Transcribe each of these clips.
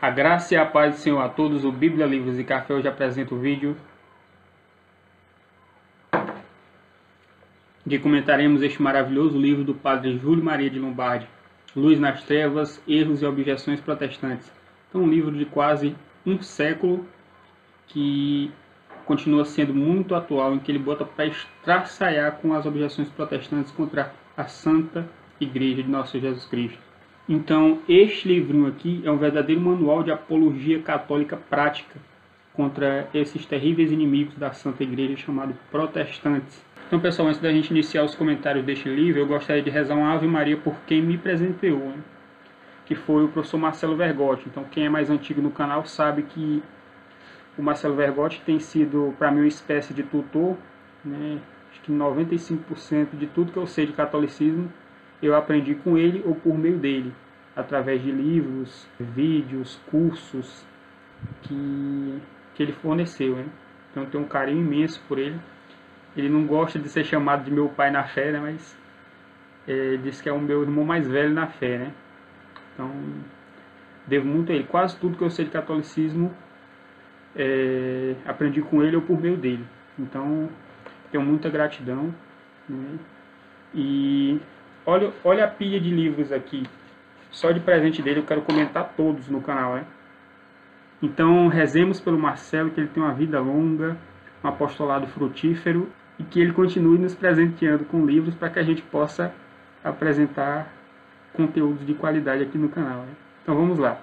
A graça e a paz do Senhor a todos. O Bíblia, Livros e Café hoje apresenta o vídeo de comentaremos este maravilhoso livro do Padre Júlio Maria de Lombardi, Luz nas Trevas, Erros e Objeções Protestantes. Então, um livro de quase um século que continua sendo muito atual, em que ele bota para estraçalhar com as objeções protestantes contra a Santa Igreja de Nosso Jesus Cristo. Então, este livrinho aqui é um verdadeiro manual de apologia católica prática contra esses terríveis inimigos da Santa Igreja, chamados protestantes. Então, pessoal, antes da gente iniciar os comentários deste livro, eu gostaria de rezar uma Ave Maria por quem me presenteou, né? Que foi o professor Marcelo Vergotti. Então, quem é mais antigo no canal sabe que o Marcelo Vergotti tem sido, para mim, uma espécie de tutor, né? Acho que 95% de tudo que eu sei de catolicismo eu aprendi com ele ou por meio dele, através de livros, vídeos, cursos que ele forneceu, né? Então eu tenho um carinho imenso por ele. Ele não gosta de ser chamado de meu pai na fé, né? Mas diz que é o meu irmão mais velho na fé, né? Então devo muito a ele. Quase tudo que eu sei de catolicismo aprendi com ele ou por meio dele. Então tenho muita gratidão, né? E olha a pilha de livros aqui. Só de presente dele eu quero comentar todos no canal, né? Então rezemos pelo Marcelo, que ele tem uma vida longa, um apostolado frutífero e que ele continue nos presenteando com livros para que a gente possa apresentar conteúdos de qualidade aqui no canal, né? Então vamos lá.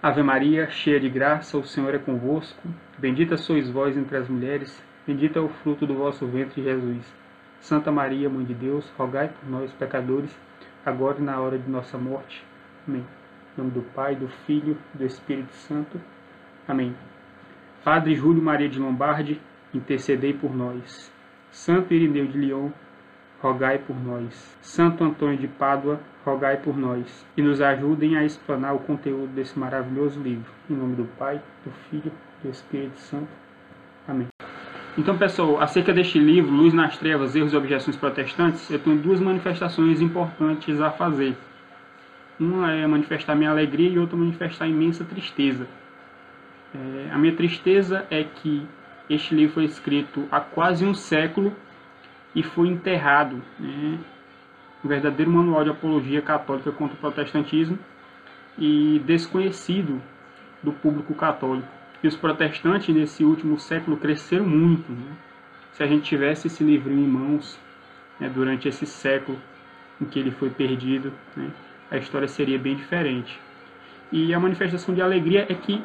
Ave Maria, cheia de graça, o Senhor é convosco. Bendita sois vós entre as mulheres, bendito é o fruto do vosso ventre, Jesus. Santa Maria, Mãe de Deus, rogai por nós, pecadores, agora e na hora de nossa morte. Amém. Em nome do Pai, do Filho e do Espírito Santo. Amém. Padre Júlio Maria de Lombardi, intercedei por nós. Santo Irineu de Lyon, rogai por nós. Santo Antônio de Pádua, rogai por nós. E nos ajudem a explanar o conteúdo desse maravilhoso livro. Em nome do Pai, do Filho e do Espírito Santo. Amém. Então, pessoal, acerca deste livro, Luz nas Trevas, Erros e Objeções Protestantes, eu tenho duas manifestações importantes a fazer. Uma é manifestar minha alegria e outra manifestar imensa tristeza. A minha tristeza é que este livro foi escrito há quase um século e foi enterrado, né? Um verdadeiro manual de apologia católica contra o protestantismo e desconhecido do público católico. E os protestantes nesse último século cresceram muito, né? Se a gente tivesse esse livrinho em mãos, né, durante esse século em que ele foi perdido, né, a história seria bem diferente. E a manifestação de alegria é que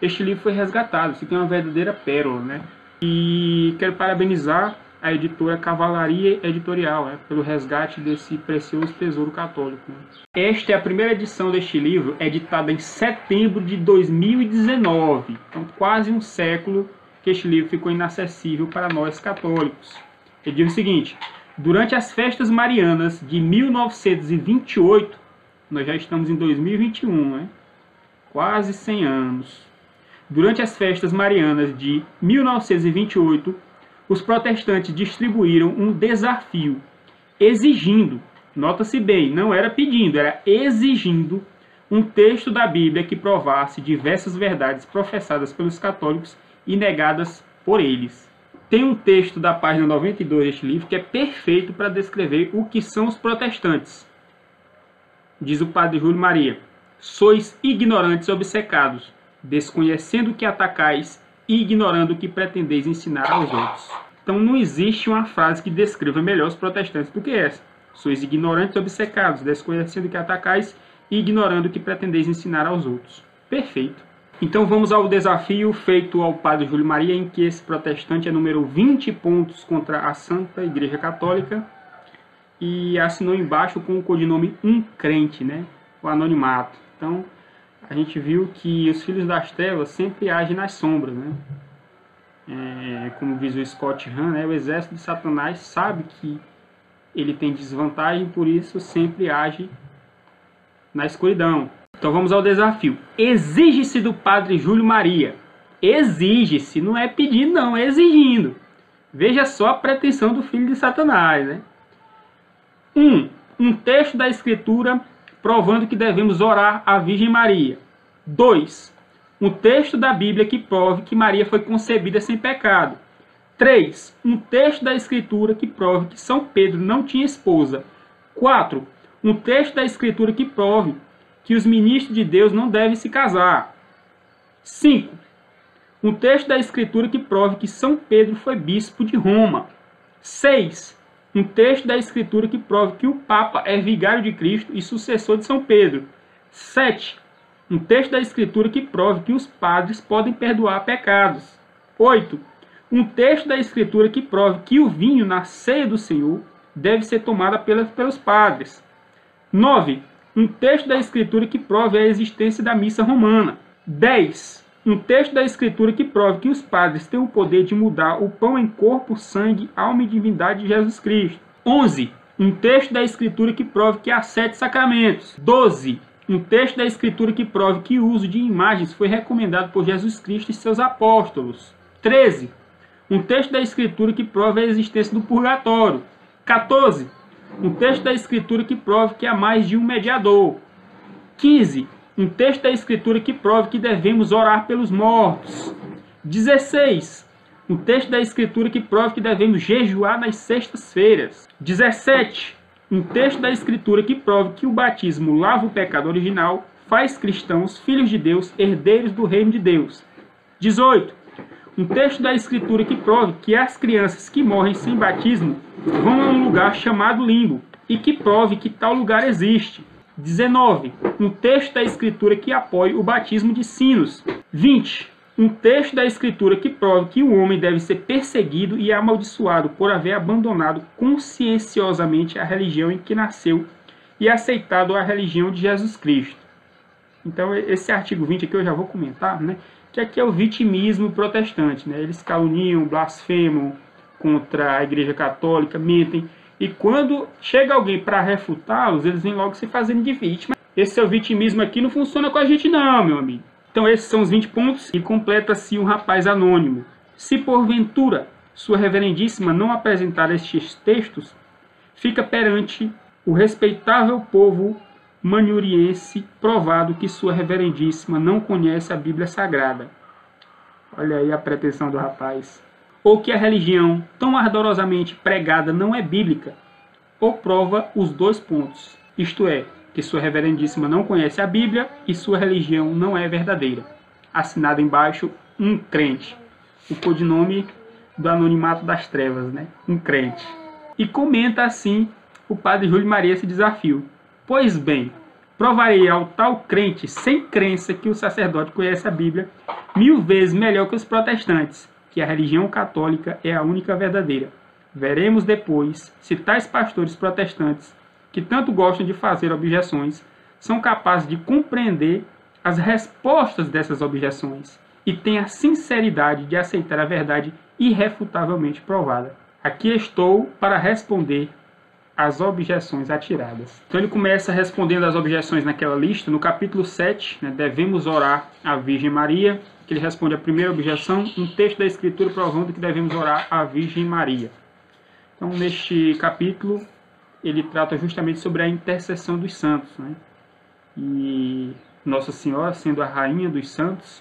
este livro foi resgatado, isso aqui é uma verdadeira pérola, né? E quero parabenizar a editora Cavalaria Editorial, né, pelo resgate desse precioso tesouro católico, né? Esta é a primeira edição deste livro, editada em setembro de 2019. Então, quase um século que este livro ficou inacessível para nós católicos. Ele diz o seguinte: durante as festas marianas de 1928, nós já estamos em 2021, né? Quase 100 anos. Durante as festas marianas de 1928, os protestantes distribuíram um desafio, exigindo, nota-se bem, não era pedindo, era exigindo um texto da Bíblia que provasse diversas verdades professadas pelos católicos e negadas por eles. Tem um texto da página 92 deste livro que é perfeito para descrever o que são os protestantes. Diz o Padre Júlio Maria: sois ignorantes obcecados, desconhecendo o que atacais e ignorando o que pretendeis ensinar aos outros. Então não existe uma frase que descreva melhor os protestantes do que essa. Sois ignorantes obcecados, desconhecendo o que atacais e ignorando o que pretendeis ensinar aos outros. Perfeito. Então vamos ao desafio feito ao Padre Júlio Maria, em que esse protestante enumerou 20 pontos contra a Santa Igreja Católica e assinou embaixo com o codinome Um Crente, né? O anonimato. Então a gente viu que os filhos das trevas sempre agem nas sombras, né? Como diz o Scott Hahn, né? O exército de Satanás sabe que ele tem desvantagem, por isso sempre age na escuridão. Então vamos ao desafio. Exige-se do Padre Júlio Maria. Exige-se, não é pedindo não, é exigindo. Veja só a pretensão do filho de Satanás, né? Um texto da Escritura provando que devemos orar à Virgem Maria. 2. Um texto da Bíblia que prove que Maria foi concebida sem pecado. 3. Um texto da Escritura que prove que São Pedro não tinha esposa. 4. Um texto da Escritura que prove que os ministros de Deus não devem se casar. 5. Um texto da Escritura que prove que São Pedro foi bispo de Roma. 6. Um texto da Escritura que prove que o Papa é vigário de Cristo e sucessor de São Pedro. 7. Um texto da Escritura que prove que os padres podem perdoar pecados. 8. Um texto da Escritura que prove que o vinho na ceia do Senhor deve ser tomado pelos padres. 9. Um texto da Escritura que prove a existência da missa romana. 10. Um texto da Escritura que prove que os padres têm o poder de mudar o pão em corpo, sangue, alma e divindade de Jesus Cristo. 11. Um texto da Escritura que prove que há 7 sacramentos. 12. Um texto da Escritura que prove que o uso de imagens foi recomendado por Jesus Cristo e seus apóstolos. 13. Um texto da Escritura que prove a existência do purgatório. 14. Um texto da Escritura que prove que há mais de um mediador. 15. Um texto da Escritura que prove que devemos orar pelos mortos. 16. Um texto da Escritura que prove que devemos jejuar nas sextas-feiras. 17. Um texto da Escritura que prove que o batismo lava o pecado original, faz cristãos, filhos de Deus, herdeiros do reino de Deus. 18. Um texto da Escritura que prove que as crianças que morrem sem batismo vão a um lugar chamado limbo e que prove que tal lugar existe. 19. Um texto da Escritura que apoie o batismo de sinos. 20. Um texto da Escritura que prove que o homem deve ser perseguido e amaldiçoado por haver abandonado conscienciosamente a religião em que nasceu e aceitado a religião de Jesus Cristo. Então, esse artigo 20 aqui eu já vou comentar, né? Que aqui é o vitimismo protestante, né? Eles caluniam, blasfemam contra a Igreja Católica, mentem. E quando chega alguém para refutá-los, eles vêm logo se fazendo de vítima. Esse seu vitimismo aqui não funciona com a gente não, meu amigo. Então esses são os 20 pontos e completa-se um rapaz anônimo. Se porventura sua reverendíssima não apresentar estes textos, fica perante o respeitável povo manuriense provado que sua reverendíssima não conhece a Bíblia Sagrada. Olha aí a pretensão do rapaz. Ou que a religião tão ardorosamente pregada não é bíblica, ou prova os 2 pontos, isto é, que sua reverendíssima não conhece a Bíblia e sua religião não é verdadeira. Assinado embaixo, um crente. O codinome do anonimato das trevas, né? Um crente. E comenta assim o padre Júlio Maria esse desafio. Pois bem, provarei ao tal crente sem crença que o sacerdote conhece a Bíblia 1000 vezes melhor que os protestantes, que a religião católica é a única verdadeira. Veremos depois se tais pastores protestantes que tanto gostam de fazer objeções, são capazes de compreender as respostas dessas objeções e têm a sinceridade de aceitar a verdade irrefutavelmente provada. Aqui estou para responder às objeções atiradas. Então ele começa respondendo às objeções naquela lista, no capítulo 7, né, devemos orar à Virgem Maria, que ele responde a primeira objeção, um texto da Escritura provando que devemos orar à Virgem Maria. Então neste capítulo ele trata justamente sobre a intercessão dos santos, né? E Nossa Senhora, sendo a rainha dos santos,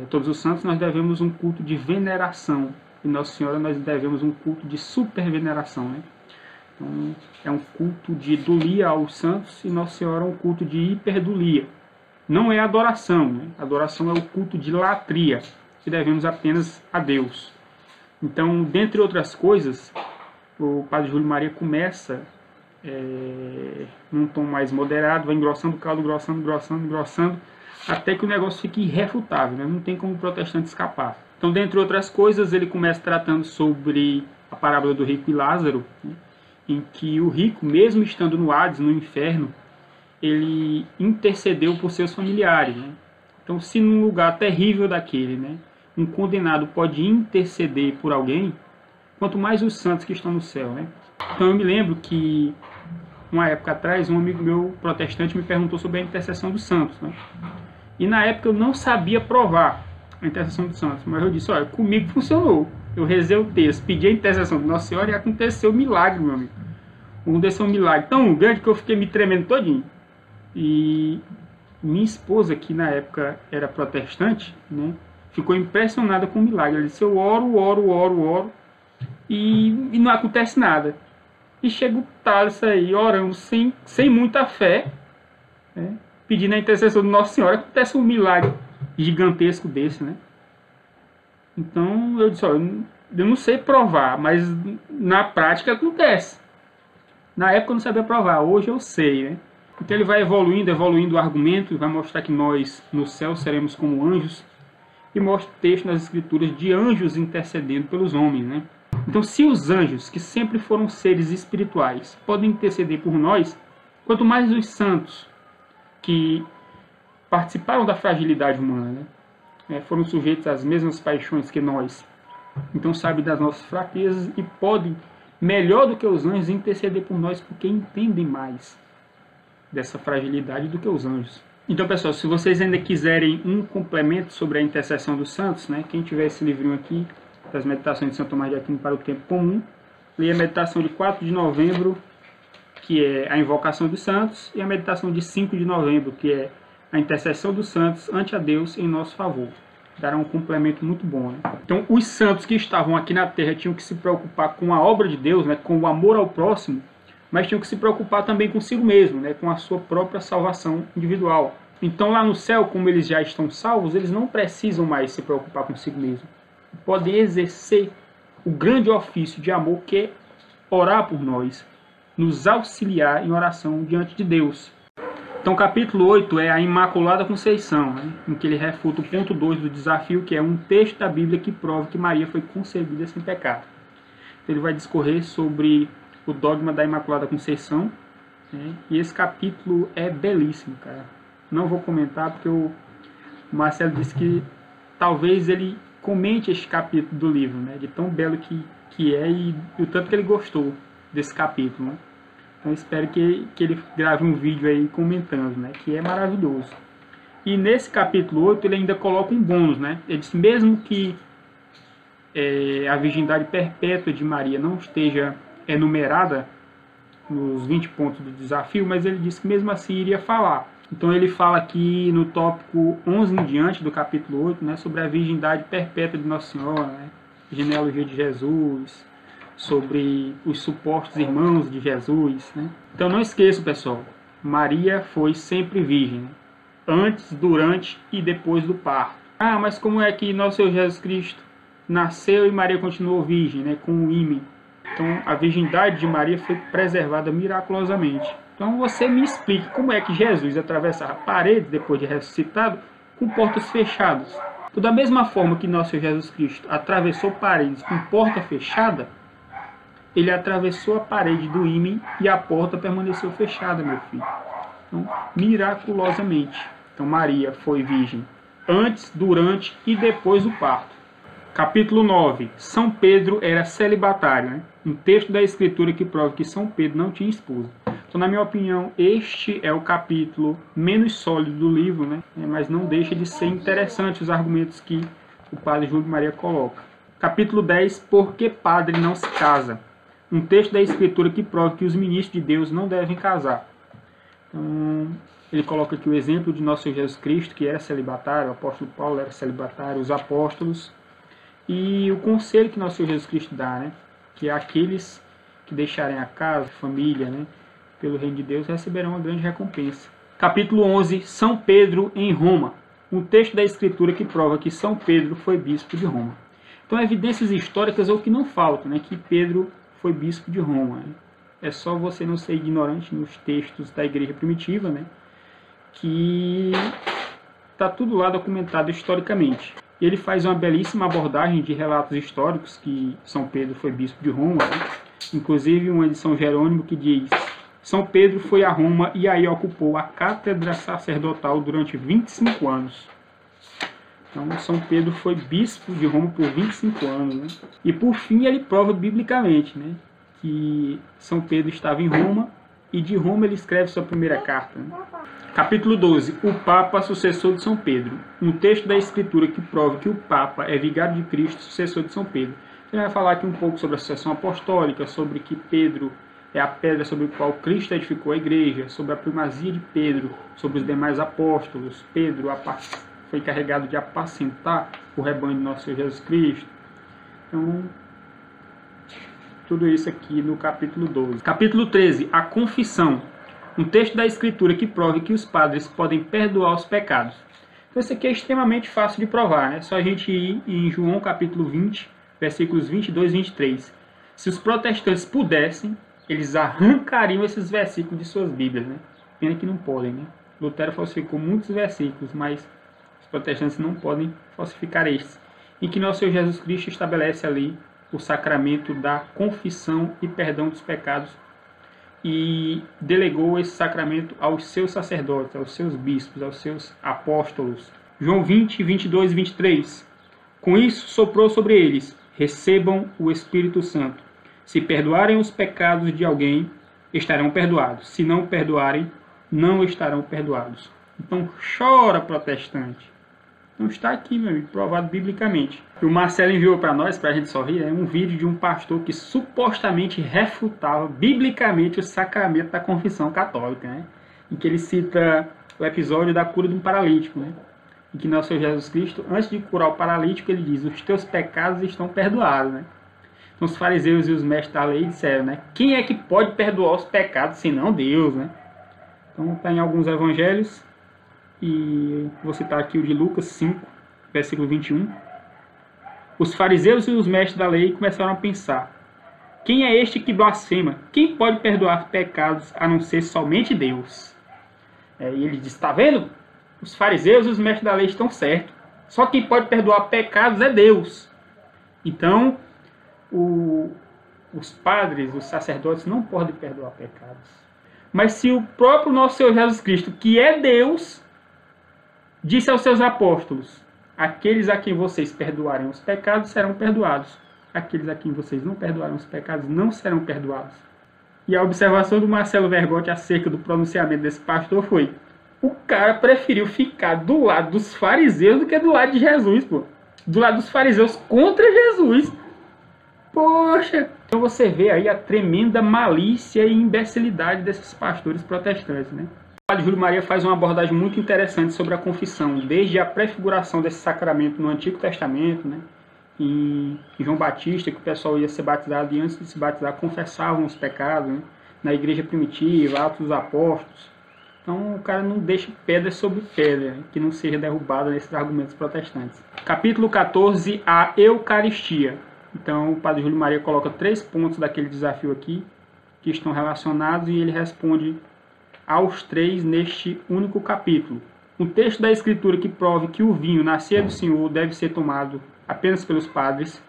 todos os santos nós devemos um culto de veneração, e Nossa Senhora nós devemos um culto de superveneração, né? Então, é um culto de dulia aos santos, e Nossa Senhora é um culto de hiperdulia. Não é adoração, né? Adoração é o culto de latria, que devemos apenas a Deus. Então, dentre outras coisas, o padre Júlio Maria começa num tom mais moderado, vai engrossando o caldo, engrossando, até que o negócio fique irrefutável, né? Não tem como o protestante escapar. Então, dentre outras coisas, ele começa tratando sobre a parábola do rico e Lázaro, né? Em que o rico, mesmo estando no Hades, no inferno, ele intercedeu por seus familiares, né? Então, se num lugar terrível daquele, né, um condenado pode interceder por alguém, quanto mais os santos que estão no céu, né? Então eu me lembro que, uma época atrás, um amigo meu protestante me perguntou sobre a intercessão dos santos, né? E na época eu não sabia provar a intercessão dos santos, mas eu disse, olha, comigo funcionou. Eu rezei o texto, pedi a intercessão de Nossa Senhora e aconteceu um milagre, meu amigo. Aconteceu um milagre tão grande que eu fiquei me tremendo todinho. E Minha esposa, que na época era protestante, né, ficou impressionada com o milagre. Ela disse: eu oro, e não acontece nada. E chega o Thales aí orando sem muita fé, né, pedindo a intercessão do Nossa Senhora. Acontece um milagre gigantesco desse, né? Então eu disse: ó, eu não sei provar, mas na prática acontece. Na época eu não sabia provar, hoje eu sei, né? Então ele vai evoluindo o argumento, vai mostrar que nós no céu seremos como anjos, e mostra o texto nas escrituras de anjos intercedendo pelos homens, né? Então, se os anjos, que sempre foram seres espirituais, podem interceder por nós, quanto mais os santos, que participaram da fragilidade humana, né? Foram sujeitos às mesmas paixões que nós, então sabem das nossas fraquezas e podem, melhor do que os anjos, interceder por nós, porque entendem mais dessa fragilidade do que os anjos. Então, pessoal, se vocês ainda quiserem um complemento sobre a intercessão dos santos, né, quem tiver esse livrinho aqui, das meditações de São Tomás de Aquino para o Tempo Comum, leia a meditação de 4 de novembro, que é a invocação dos santos, e a meditação de 5 de novembro, que é a intercessão dos santos ante a Deus em nosso favor. Dará um complemento muito bom, né? Então, os santos que estavam aqui na Terra tinham que se preocupar com a obra de Deus, né, com o amor ao próximo, mas tinham que se preocupar também consigo mesmo, né, com a sua própria salvação individual. Então, lá no céu, como eles já estão salvos, eles não precisam mais se preocupar consigo mesmo. Podem exercer o grande ofício de amor que é orar por nós, nos auxiliar em oração diante de Deus. Então, capítulo 8 é a Imaculada Conceição, né, em que ele refuta o ponto 2 do desafio, que é um texto da Bíblia que prova que Maria foi concebida sem pecado. Então, ele vai discorrer sobre o dogma da Imaculada Conceição, né, e esse capítulo é belíssimo, cara. Não vou comentar porque o Marcelo disse que talvez ele comente este capítulo do livro, né, de tão belo que é e o tanto que ele gostou desse capítulo, né. Então espero que ele grave um vídeo aí comentando, né, que é maravilhoso. E nesse capítulo 8 ele ainda coloca um bônus, né. Ele diz, mesmo que a virgindade perpétua de Maria não esteja enumerada nos 20 pontos do desafio, mas ele diz que mesmo assim iria falar. Então ele fala aqui no tópico 11 em diante do capítulo 8, né, sobre a virgindade perpétua de Nossa Senhora, né, genealogia de Jesus, sobre os supostos irmãos de Jesus, né. Então não esqueçam, pessoal, Maria foi sempre virgem, né, antes, durante e depois do parto. Ah, mas como é que nosso Senhor Jesus Cristo nasceu e Maria continuou virgem, né, com o ímen? Então a virgindade de Maria foi preservada miraculosamente. Então você me explique como é que Jesus atravessava paredes depois de ressuscitado com portas fechadas. Então, da mesma forma que nosso Senhor Jesus Cristo atravessou paredes com porta fechada, ele atravessou a parede do ímen e a porta permaneceu fechada, meu filho. Então, miraculosamente. Então Maria foi virgem antes, durante e depois do parto. Capítulo 9. São Pedro era celibatário, né? Um texto da Escritura que prova que São Pedro não tinha esposa. Então, na minha opinião, este é o capítulo menos sólido do livro, né? Mas não deixa de ser interessante os argumentos que o padre Júlio Maria coloca. Capítulo 10. Por que padre não se casa? Um texto da Escritura que prova que os ministros de Deus não devem casar. Então, ele coloca aqui o exemplo de nosso Senhor Jesus Cristo, que era celibatário, o apóstolo Paulo era celibatário, os apóstolos, e o conselho que nosso Senhor Jesus Cristo dá, né, que aqueles que deixarem a casa, a família, né, pelo reino de Deus, receberão uma grande recompensa. Capítulo 11, São Pedro em Roma. Um texto da Escritura que prova que São Pedro foi bispo de Roma. Então, evidências históricas é o que não falta, né, que Pedro foi bispo de Roma. Né? É só você não ser ignorante nos textos da igreja primitiva, né, que está tudo lá documentado historicamente. Ele faz uma belíssima abordagem de relatos históricos que São Pedro foi bispo de Roma, né? Inclusive uma de São Jerônimo que diz: São Pedro foi a Roma e aí ocupou a cátedra sacerdotal durante 25 anos. Então São Pedro foi bispo de Roma por 25 anos. Né? E por fim ele prova biblicamente, né, que São Pedro estava em Roma e de Roma ele escreve sua primeira carta. Né? Capítulo 12. O Papa sucessor de São Pedro. Um texto da Escritura que prova que o Papa é vigário de Cristo, sucessor de São Pedro. Ele vai falar aqui um pouco sobre a sucessão apostólica, sobre que Pedro é a pedra sobre a qual Cristo edificou a igreja, sobre a primazia de Pedro, sobre os demais apóstolos. Pedro foi encarregado de apacentar o rebanho de nosso Senhor Jesus Cristo. Então, tudo isso aqui no capítulo 12. Capítulo 13, a confissão. Um texto da Escritura que prove que os padres podem perdoar os pecados. Então, isso aqui é extremamente fácil de provar. É só a gente ir em João capítulo 20, versículos 22 e 23. Se os protestantes pudessem, eles arrancariam esses versículos de suas Bíblias, né? Pena que não podem, né? Lutero falsificou muitos versículos, mas os protestantes não podem falsificar estes. Em que nosso Senhor Jesus Cristo estabelece ali o sacramento da confissão e perdão dos pecados e delegou esse sacramento aos seus sacerdotes, aos seus bispos, aos seus apóstolos. João 20, 22 e 23. Com isso soprou sobre eles: recebam o Espírito Santo. Se perdoarem os pecados de alguém, estarão perdoados. Se não perdoarem, não estarão perdoados. Então chora, protestante. Não está aqui, meu amigo, provado biblicamente. O Marcelo enviou para nós, para a gente sorrir, um vídeo de um pastor que supostamente refutava biblicamente o sacramento da confissão católica, né? Em que ele cita o episódio da cura de um paralítico, né? Em que nosso Senhor Jesus Cristo, antes de curar o paralítico, ele diz: os teus pecados estão perdoados, né? Então os fariseus e os mestres da lei disseram, né? Quem é que pode perdoar os pecados senão Deus, né? Então está em alguns evangelhos. E vou citar aqui o de Lucas 5, versículo 21. Os fariseus e os mestres da lei começaram a pensar: quem é este que blasfema? Quem pode perdoar pecados a não ser somente Deus? E ele diz: está vendo? Os fariseus e os mestres da lei estão certos. Só quem pode perdoar pecados é Deus. Então, os padres, os sacerdotes não podem perdoar pecados. Mas se o próprio nosso Senhor Jesus Cristo, que é Deus, disse aos seus apóstolos: aqueles a quem vocês perdoarem os pecados serão perdoados. Aqueles a quem vocês não perdoarem os pecados não serão perdoados. E a observação do Marcelo Vergotti acerca do pronunciamento desse pastor foi: o cara preferiu ficar do lado dos fariseus do que do lado de Jesus, pô. Do lado dos fariseus contra Jesus. Poxa! Então você vê aí a tremenda malícia e imbecilidade desses pastores protestantes, né? O padre Júlio Maria faz uma abordagem muito interessante sobre a confissão, desde a prefiguração desse sacramento no Antigo Testamento, né? Em João Batista, que o pessoal ia ser batizado e antes de se batizar confessavam os pecados, né? Na igreja primitiva, Atos dos Apóstolos. Então o cara não deixa pedra sobre pedra, né? Que não seja derrubada nesses argumentos protestantes. Capítulo 14, a Eucaristia. Então o padre Júlio Maria coloca 3 pontos daquele desafio aqui, que estão relacionados, e ele responde aos 3 neste único capítulo. Um texto da Escritura que prove que o vinho na ceia do Senhor deve ser tomado apenas pelos padres.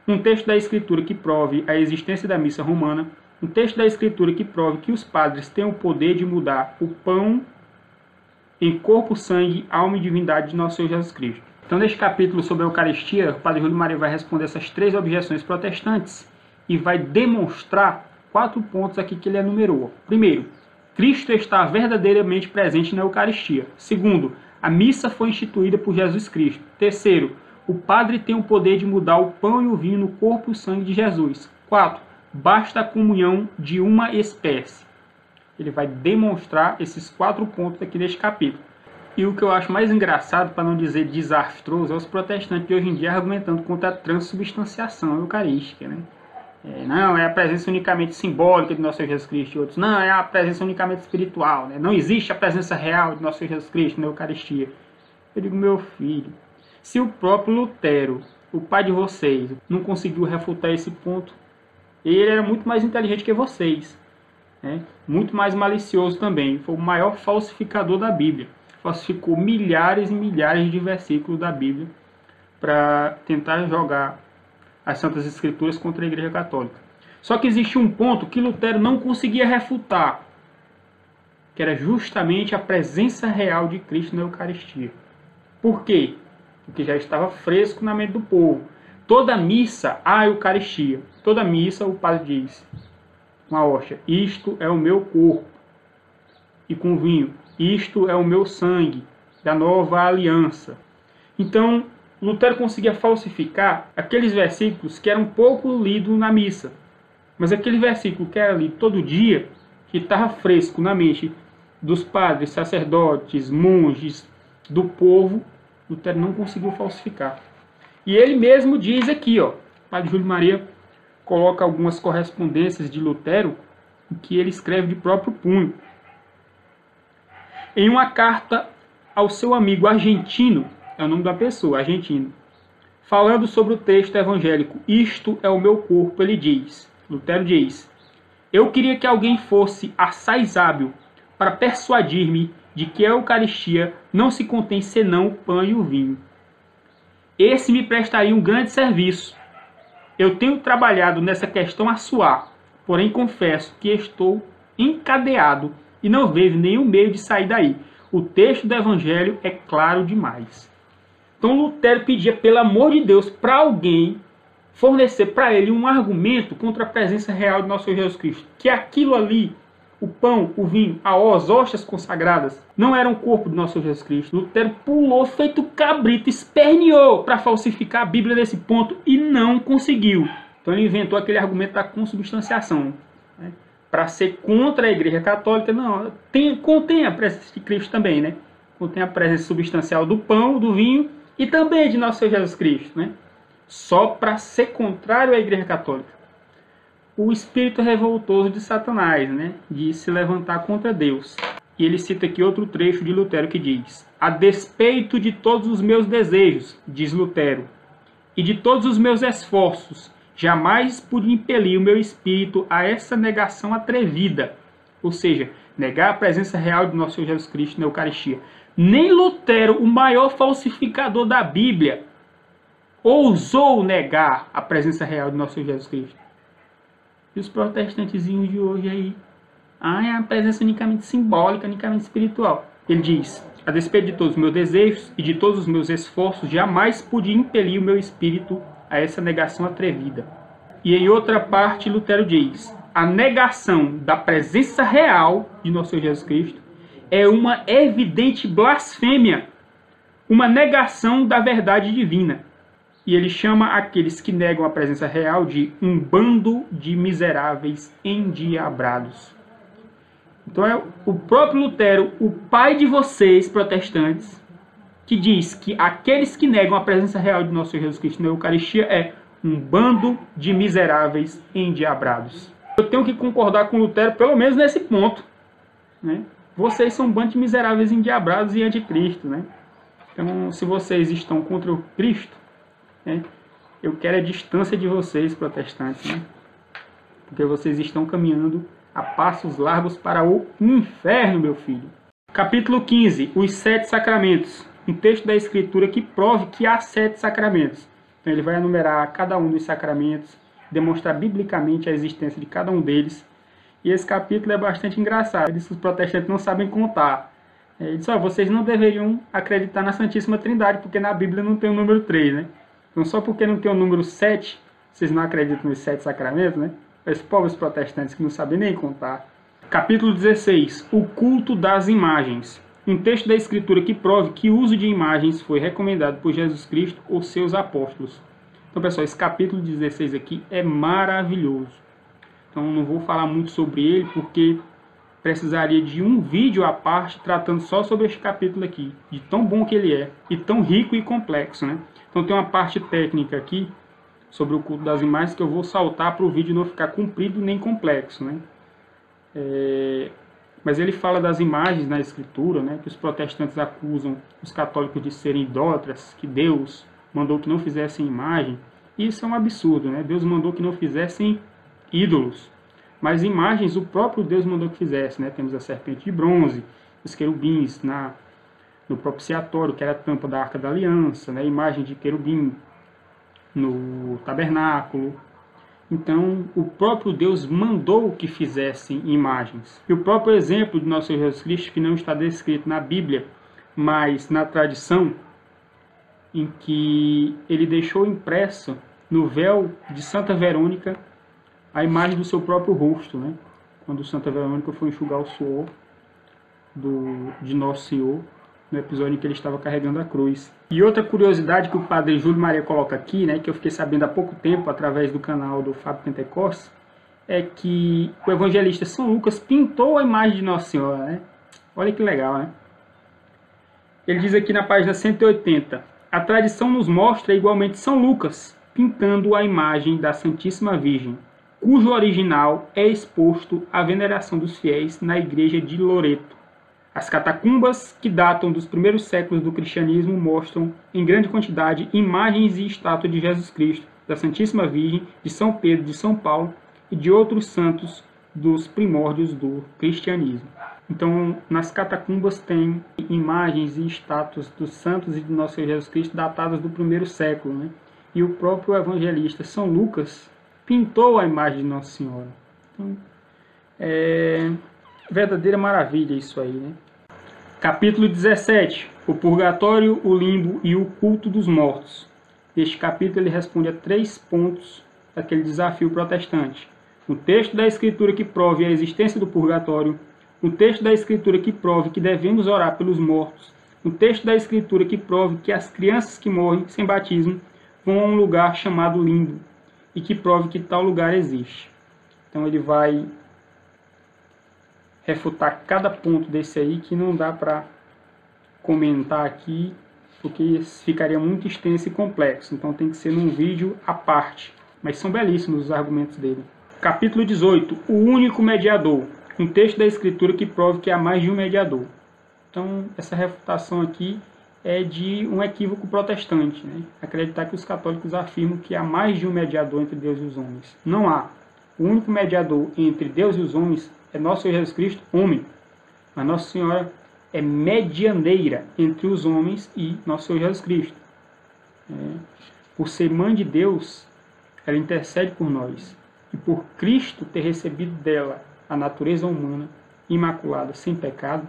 Um texto da Escritura que prove a existência da missa romana. Um texto da Escritura que prove que os padres têm o poder de mudar o pão em corpo, sangue, alma e divindade de nosso Senhor Jesus Cristo. Então, neste capítulo sobre a Eucaristia, o padre Júlio Maria vai responder essas 3 objeções protestantes e vai demonstrar 4 pontos aqui que ele enumerou. Primeiro, Cristo está verdadeiramente presente na Eucaristia. Segundo, a missa foi instituída por Jesus Cristo. Terceiro, o padre tem o poder de mudar o pão e o vinho no corpo e o sangue de Jesus. 4, basta a comunhão de uma espécie. Ele vai demonstrar esses 4 pontos aqui neste capítulo. E o que eu acho mais engraçado, para não dizer desastroso, é os protestantes de hoje em dia argumentando contra a transubstanciação eucarística, né? Não, é a presença unicamente simbólica de nosso Senhor Jesus Cristo, e outros, não, é a presença unicamente espiritual, né? Não existe a presença real de nosso Senhor Jesus Cristo na Eucaristia. Eu digo, meu filho, se o próprio Lutero, o pai de vocês, não conseguiu refutar esse ponto, ele era muito mais inteligente que vocês, né? Muito mais malicioso também, foi o maior falsificador da Bíblia. Falsificou milhares e milhares de versículos da Bíblia para tentar jogar as Santas Escrituras contra a Igreja Católica. Só que existe um ponto que Lutero não conseguia refutar, que era justamente a presença real de Cristo na Eucaristia. Por quê? Porque já estava fresco na mente do povo. Toda missa há Eucaristia. Toda missa o padre diz, uma hóstia: isto é o meu corpo. E com vinho: isto é o meu sangue, da nova aliança. Então, Lutero conseguia falsificar aqueles versículos que eram pouco lidos na missa. Mas aquele versículo que era lido todo dia, que estava fresco na mente dos padres, sacerdotes, monges, do povo, Lutero não conseguiu falsificar. E ele mesmo diz aqui, ó, Padre Júlio Maria coloca algumas correspondências de Lutero que ele escreve de próprio punho. Em uma carta ao seu amigo argentino, é o nome da pessoa, argentino, falando sobre o texto evangélico, isto é o meu corpo, ele diz, Lutero diz, eu queria que alguém fosse assaz hábil para persuadir-me de que a Eucaristia não se contém senão o pão e o vinho. Esse me prestaria um grande serviço. Eu tenho trabalhado nessa questão a suar, porém confesso que estou encadeado e não vejo nenhum meio de sair daí. O texto do Evangelho é claro demais. Então Lutero pedia, pelo amor de Deus, para alguém fornecer para ele um argumento contra a presença real de nosso Senhor Jesus Cristo. Que aquilo ali, o pão, o vinho, as hóstias consagradas, não eram o corpo do nosso Senhor Jesus Cristo. Lutero pulou, feito cabrito, esperneou para falsificar a Bíblia nesse ponto e não conseguiu. Então ele inventou aquele argumento da consubstanciação, né? Para ser contra a Igreja Católica, não, contém a presença de Cristo também, né? Contém a presença substancial do pão, do vinho e também de nosso Senhor Jesus Cristo, né? Só para ser contrário à Igreja Católica. O espírito revoltoso de Satanás, né? De se levantar contra Deus. E ele cita aqui outro trecho de Lutero que diz: a despeito de todos os meus desejos, diz Lutero, e de todos os meus esforços, jamais pude impelir o meu espírito a essa negação atrevida, ou seja, negar a presença real de nosso Senhor Jesus Cristo na Eucaristia. Nem Lutero, o maior falsificador da Bíblia, ousou negar a presença real de nosso Senhor Jesus Cristo. E os protestantezinhos de hoje aí, é a presença unicamente simbólica, unicamente espiritual. Ele diz: a despeito de todos os meus desejos e de todos os meus esforços, jamais pude impelir o meu espírito a essa negação atrevida. E em outra parte, Lutero diz: a negação da presença real de nosso Senhor Jesus Cristo é uma evidente blasfêmia, uma negação da verdade divina. E ele chama aqueles que negam a presença real de um bando de miseráveis endiabrados. Então é o próprio Lutero, o pai de vocês, protestantes, que diz que aqueles que negam a presença real de nosso Senhor Jesus Cristo na Eucaristia é um bando de miseráveis endiabrados. Eu tenho que concordar com Lutero, pelo menos nesse ponto, né? Vocês são um bando de miseráveis endiabrados e anticristo, né? Então, se vocês estão contra o Cristo, né, eu quero a distância de vocês, protestantes, né? Porque vocês estão caminhando a passos largos para o inferno, meu filho. Capítulo 15, os 7 sacramentos. Um texto da Escritura que prove que há 7 sacramentos. Então ele vai enumerar cada um dos sacramentos, demonstrar biblicamente a existência de cada um deles. E esse capítulo é bastante engraçado. Ele diz que os protestantes não sabem contar. Ele diz: vocês não deveriam acreditar na Santíssima Trindade, porque na Bíblia não tem o número 3, né? Então só porque não tem o número 7, vocês não acreditam nos 7 sacramentos, né? Esses povos protestantes que não sabem nem contar. Capítulo 16, o culto das imagens. Um texto da Escritura que prove que o uso de imagens foi recomendado por Jesus Cristo ou seus apóstolos. Então, pessoal, esse capítulo 16 aqui é maravilhoso. Então, não vou falar muito sobre ele, porque precisaria de um vídeo à parte tratando só sobre este capítulo aqui, de tão bom que ele é, e tão rico e complexo, né? Então, tem uma parte técnica aqui sobre o culto das imagens que eu vou saltar para o vídeo não ficar comprido nem complexo, né? Mas ele fala das imagens na Escritura, né, que os protestantes acusam os católicos de serem idólatras, que Deus mandou que não fizessem imagem. Isso é um absurdo, né? Deus mandou que não fizessem ídolos, mas imagens o próprio Deus mandou que fizesse, né? Temos a serpente de bronze, os querubins no propiciatório, que era a tampa da Arca da Aliança, né? Imagem de querubim no tabernáculo. Então, o próprio Deus mandou que fizessem imagens. E o próprio exemplo de nosso Senhor Jesus Cristo, que não está descrito na Bíblia, mas na tradição, em que ele deixou impresso no véu de Santa Verônica a imagem do seu próprio rosto, né? Quando Santa Verônica foi enxugar o suor de Nosso Senhor, no episódio em que ele estava carregando a cruz. E outra curiosidade que o Padre Júlio Maria coloca aqui, né, que eu fiquei sabendo há pouco tempo através do canal do Fábio Pentecostes, é que o evangelista São Lucas pintou a imagem de Nossa Senhora, né? Olha que legal, né? Ele diz aqui na página 180, a tradição nos mostra igualmente São Lucas pintando a imagem da Santíssima Virgem, cujo original é exposto à veneração dos fiéis na igreja de Loreto. As catacumbas, que datam dos primeiros séculos do cristianismo, mostram em grande quantidade imagens e estátuas de Jesus Cristo, da Santíssima Virgem, de São Pedro, de São Paulo e de outros santos dos primórdios do cristianismo. Então, nas catacumbas tem imagens e estátuas dos santos e do nosso Senhor Jesus Cristo datadas do primeiro século, né? E o próprio evangelista São Lucas pintou a imagem de Nossa Senhora. Então, é verdadeira maravilha isso aí, né? Capítulo 17. O purgatório, o limbo e o culto dos mortos. Este capítulo ele responde a 3 pontos daquele desafio protestante. Um texto da Escritura que prove a existência do purgatório, um texto da Escritura que prove que devemos orar pelos mortos, um texto da Escritura que prove que as crianças que morrem sem batismo vão a um lugar chamado limbo e que prove que tal lugar existe. Então ele vai refutar cada ponto desse aí que não dá para comentar aqui, porque ficaria muito extenso e complexo. Então tem que ser num vídeo à parte. Mas são belíssimos os argumentos dele. Capítulo 18. O único mediador. Um texto da Escritura que prove que há mais de um mediador. Então essa refutação aqui é de um equívoco protestante, né? Acreditar que os católicos afirmam que há mais de um mediador entre Deus e os homens. Não há. O único mediador entre Deus e os homens é nosso Senhor Jesus Cristo, homem. Mas Nossa Senhora é medianeira entre os homens e nosso Senhor Jesus Cristo. Por ser mãe de Deus, ela intercede por nós. E por Cristo ter recebido dela a natureza humana, imaculada, sem pecado,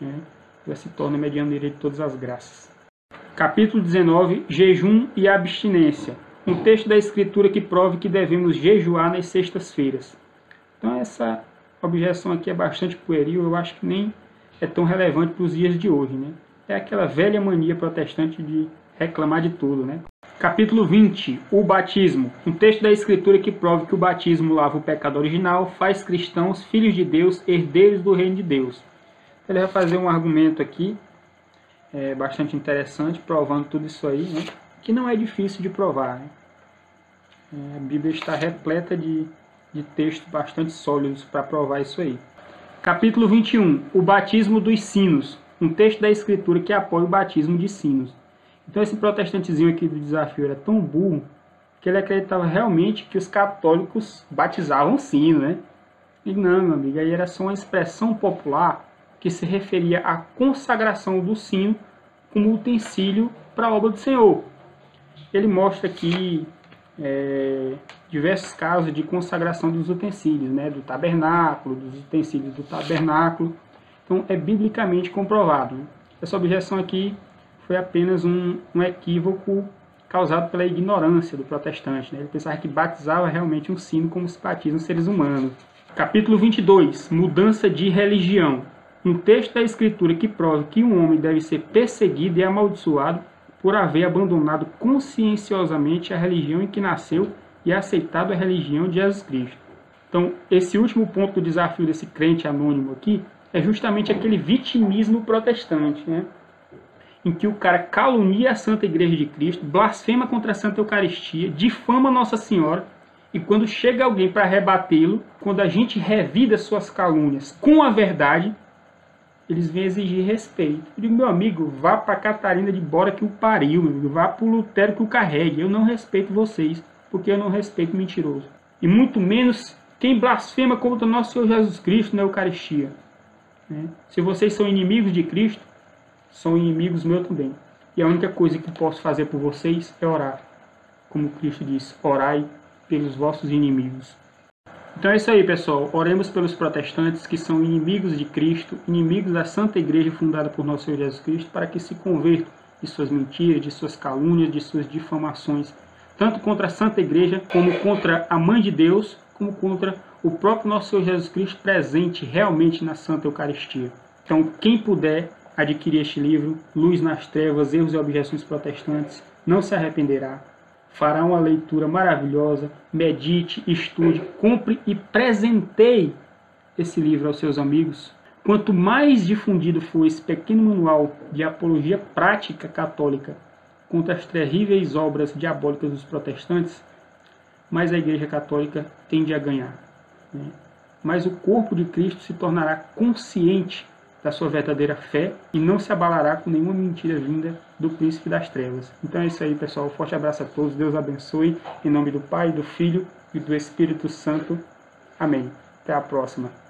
ela se torna medianeira de todas as graças. Capítulo 19. Jejum e abstinência. Um texto da Escritura que prove que devemos jejuar nas sextas-feiras. Então essa objeção aqui é bastante pueril, eu acho que nem é tão relevante para os dias de hoje, né? É aquela velha mania protestante de reclamar de tudo, né? Capítulo 20. O batismo. Um texto da Escritura que prove que o batismo lava o pecado original, faz cristãos, filhos de Deus, herdeiros do reino de Deus. Ele vai fazer um argumento aqui, bastante interessante, provando tudo isso aí, né? Que não é difícil de provar, né? A Bíblia está repleta de textos bastante sólidos para provar isso aí. Capítulo 21. O batismo dos sinos. Um texto da Escritura que apoia o batismo de sinos. Então esse protestantezinho aqui do desafio era tão burro que ele acreditava realmente que os católicos batizavam sino, né? E não, meu amigo, aí era só uma expressão popular que se referia à consagração do sino como utensílio para a obra do Senhor. Ele mostra aqui diversos casos de consagração dos utensílios, né? Do tabernáculo, dos utensílios do tabernáculo. Então é biblicamente comprovado, né? Essa objeção aqui foi apenas um equívoco causado pela ignorância do protestante, né? Ele pensava que batizava realmente um sino como se batizam seres humanos. Capítulo 22. Mudança de religião. Um texto da Escritura que prova que um homem deve ser perseguido e amaldiçoado por haver abandonado conscienciosamente a religião em que nasceu e aceitado a religião de Jesus Cristo. Então, esse último ponto do desafio desse crente anônimo aqui é justamente aquele vitimismo protestante, né? Em que o cara calunia a Santa Igreja de Cristo, blasfema contra a Santa Eucaristia, difama Nossa Senhora, e quando chega alguém para rebatê-lo, quando a gente revida suas calúnias com a verdade, eles vêm exigir respeito. Eu digo, meu amigo, vá para Catarina de Bora que o pariu, meu amigo. Vá para o Lutero que o carregue. Eu não respeito vocês, porque eu não respeito mentiroso. E muito menos quem blasfema contra o nosso Senhor Jesus Cristo na Eucaristia. Se vocês são inimigos de Cristo, são inimigos meus também. E a única coisa que posso fazer por vocês é orar. Como Cristo disse, orai pelos vossos inimigos. Então é isso aí, pessoal. Oremos pelos protestantes que são inimigos de Cristo, inimigos da Santa Igreja fundada por nosso Senhor Jesus Cristo, para que se convertam de suas mentiras, de suas calúnias, de suas difamações, tanto contra a Santa Igreja, como contra a Mãe de Deus, como contra o próprio nosso Senhor Jesus Cristo presente realmente na Santa Eucaristia. Então, quem puder adquirir este livro, Luz nas Trevas, Erros e Objeções Protestantes, não se arrependerá. fará uma leitura maravilhosa, medite, estude, compre e presenteie esse livro aos seus amigos. Quanto mais difundido for esse pequeno manual de apologia prática católica contra as terríveis obras diabólicas dos protestantes, mais a Igreja Católica tende a ganhar, né? Mas o corpo de Cristo se tornará consciente da sua verdadeira fé e não se abalará com nenhuma mentira vinda do príncipe das trevas. Então é isso aí, pessoal. Forte abraço a todos. Deus abençoe. Em nome do Pai, do Filho e do Espírito Santo. Amém. Até a próxima.